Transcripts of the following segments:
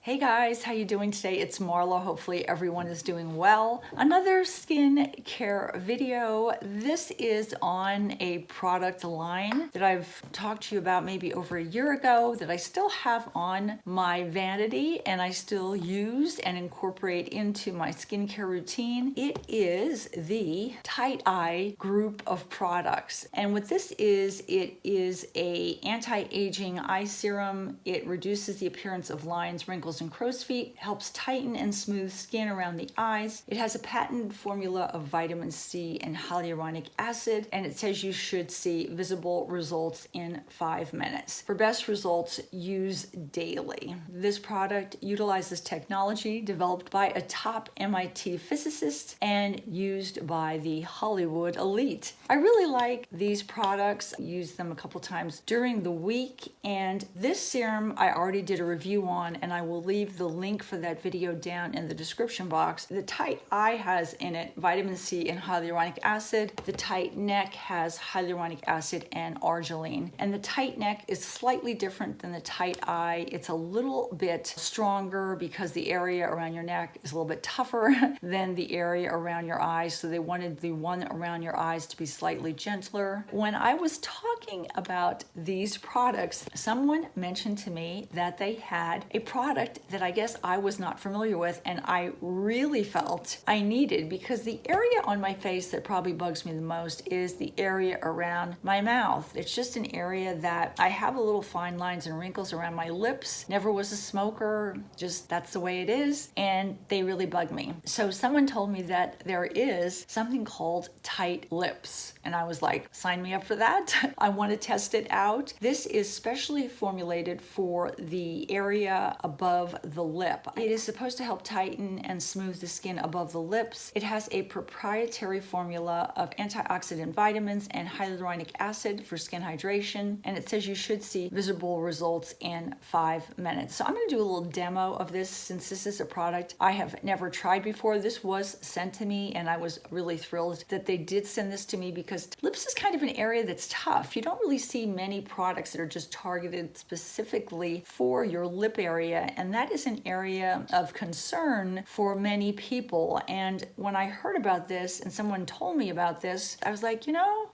Hey guys, how you doing today? It's Marla. Hopefully everyone is doing well. Another skin care video. This is on a product line that I've talked to you about maybe over a year ago that I still have on my vanity and I still use and incorporate into my skincare routine. It is the Tight Eye group of products. And what this is, it is a anti-aging eye serum. It reduces the appearance of lines, wrinkles, and crow's feet, helps tighten and smooth skin around the eyes. It has a patented formula of vitamin C and hyaluronic acid, and it says you should see visible results in 5 minutes. For best results, use daily. This product utilizes technology developed by a top MIT physicist and used by the Hollywood elite. I really like these products. I use them a couple times during the week, and this serum I already did a review on, and I will leave the link for that video down in the description box. The Tight Eye has in it vitamin C and hyaluronic acid. The Tight Neck has hyaluronic acid and arginine. And the Tight Neck is slightly different than the Tight Eye. It's a little bit stronger because the area around your neck is a little bit tougher than the area around your eyes. So they wanted the one around your eyes to be slightly gentler. When I was talking about these products, someone mentioned to me that they had a product that I guess I was not familiar with and I really felt I needed, because the area on my face that probably bugs me the most is the area around my mouth. It's just an area that I have a little fine lines and wrinkles around my lips. Never was a smoker, just that's the way it is, and they really bug me. So someone told me that there is something called tight lips, and I was like, sign me up for that. I want to test it out. This is specially formulated for the area above the lip. It is supposed to help tighten and smooth the skin above the lips. It has a proprietary formula of antioxidant vitamins and hyaluronic acid for skin hydration, and it says you should see visible results in 5 minutes. So I'm going to do a little demo of this since this is a product I have never tried before. This was sent to me and I was really thrilled that they did send this to me, because lips is kind of an area that's tough. You don't really see many products that are just targeted specifically for your lip area, and that is an area of concern for many people. And when I heard about this and someone told me about this, I was like,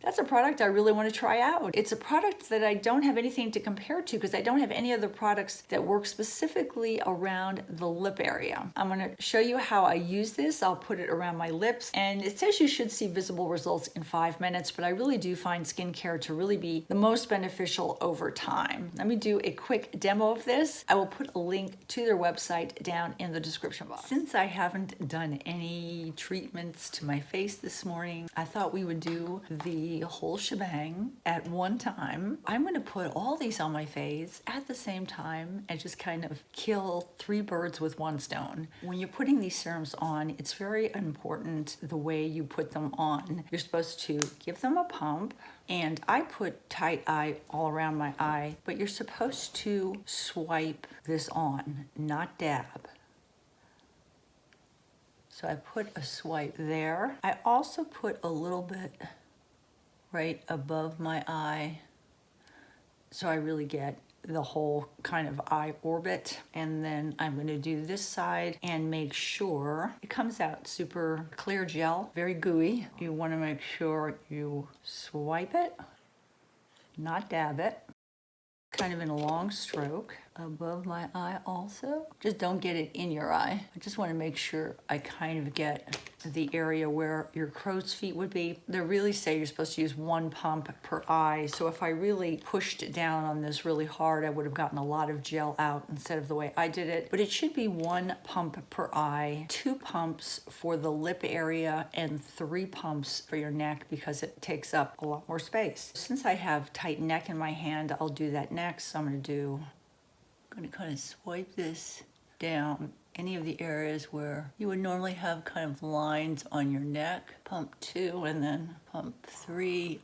that's a product I really want to try out. It's a product that I don't have anything to compare to because I don't have any other products that work specifically around the lip area. I'm going to show you how I use this. I'll put it around my lips, and it says you should see visible results in 5 minutes, but I really do find skincare to really be the most beneficial over time. Let me do a quick demo of this. I will put a link to their website down in the description box. Since I haven't done any treatments to my face this morning, I thought we would do the whole shebang at one time. I'm going to put all these on my face at the same time and just kind of kill 3 birds with 1 stone. When you're putting these serums on, it's very important the way you put them on. You're supposed to give them a pump, and I put Tight Eye all around my eye, but you're supposed to swipe this on, not dab. So I put a swipe there. I also put a little bit right above my eye, so I really get the whole kind of eye orbit. And then I'm going to do this side and make sure it comes out super clear gel, very gooey. You want to make sure you swipe it, not dab it, kind of in a long stroke above my eye also. Just don't get it in your eye. I just want to make sure I kind of get the area where your crow's feet would be. They really say you're supposed to use 1 pump per eye. So if I really pushed down on this really hard, I would have gotten a lot of gel out instead of the way I did it. But it should be 1 pump per eye, 2 pumps for the lip area, and 3 pumps for your neck because it takes up a lot more space. Since I have tight neck in my hand, I'll do that next. So I'm going to kind of swipe this down any of the areas where you would normally have kind of lines on your neck. Pump 2 and then pump 3.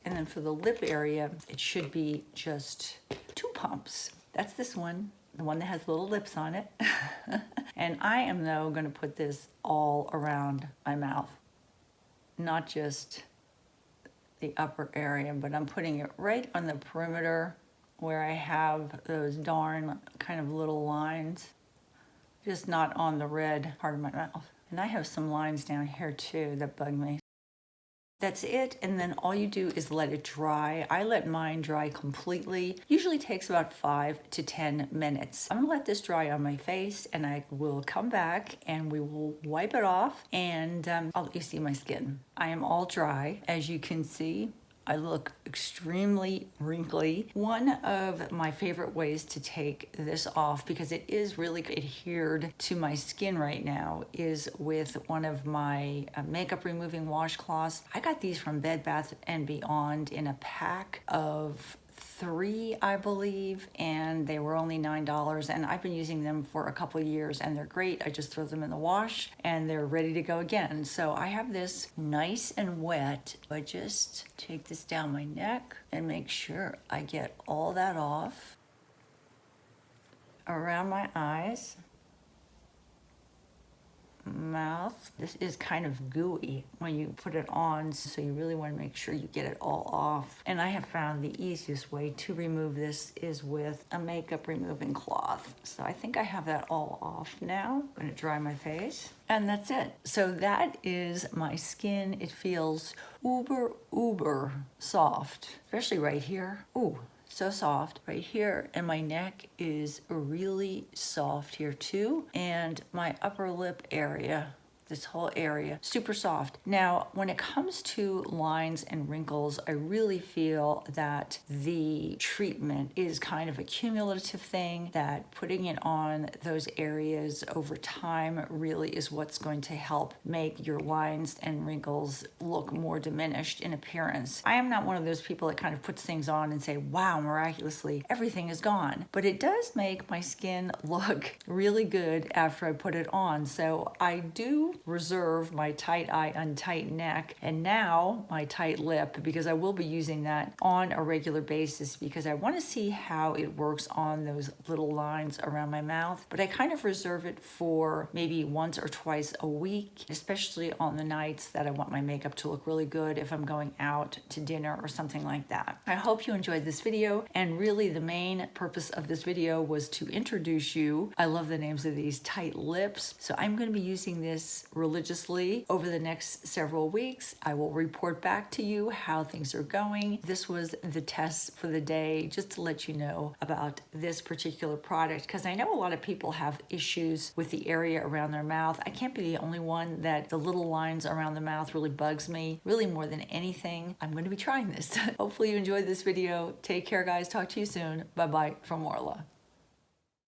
And then for the lip area, it should be just 2 pumps. That's this one, the one that has little lips on it. And I am, though, going to put this all around my mouth, not just the upper area, but I'm putting it right on the perimeter where I have those darn kind of little lines, just not on the red part of my mouth. And I have some lines down here too that bug me. That's it, and then all you do is let it dry. I let mine dry completely. Usually takes about 5 to 10 minutes. I'm gonna let this dry on my face, and I will come back and we will wipe it off, and I'll let you see my skin. I am all dry, as you can see. I look extremely wrinkly. One of my favorite ways to take this off, because it is really adhered to my skin right now, is with one of my makeup removing washcloths. I got these from Bed Bath & Beyond in a pack of 3, I believe, and they were only $9, and I've been using them for a couple of years and they're great. I just throw them in the wash and they're ready to go again. So I have this nice and wet. I just take this down my neck and make sure I get all that off around my eyes, mouth. This is kind of gooey when you put it on, so you really want to make sure you get it all off. And I have found the easiest way to remove this is with a makeup removing cloth. So I think I have that all off now. I'm going to dry my face, and that's it. So that is my skin. It feels uber soft, especially right here. Ooh, so soft right here, and my neck is really soft here too, and my upper lip area, this whole area, super soft. Now, when it comes to lines and wrinkles, I really feel that the treatment is kind of a cumulative thing, that putting it on those areas over time really is what's going to help make your lines and wrinkles look more diminished in appearance. I am not one of those people that kind of puts things on and say, wow, miraculously, everything is gone. But it does make my skin look really good after I put it on. So I do reserve my tight eye, untight neck, and now my tight lip, because I will be using that on a regular basis because I want to see how it works on those little lines around my mouth. But I kind of reserve it for maybe once or twice a week, especially on the nights that I want my makeup to look really good if I'm going out to dinner or something like that. I hope you enjoyed this video, and really the main purpose of this video was to introduce you. I love the names of these, tight lips. So I'm going to be using this religiously over the next several weeks. I will report back to you how things are going. This was the test for the day, just to let you know about this particular product, because I know a lot of people have issues with the area around their mouth. I can't be the only one that the little lines around the mouth really bugs me, really more than anything. I'm going to be trying this. Hopefully you enjoyed this video. Take care, guys. Talk to you soon. Bye-bye from Orla.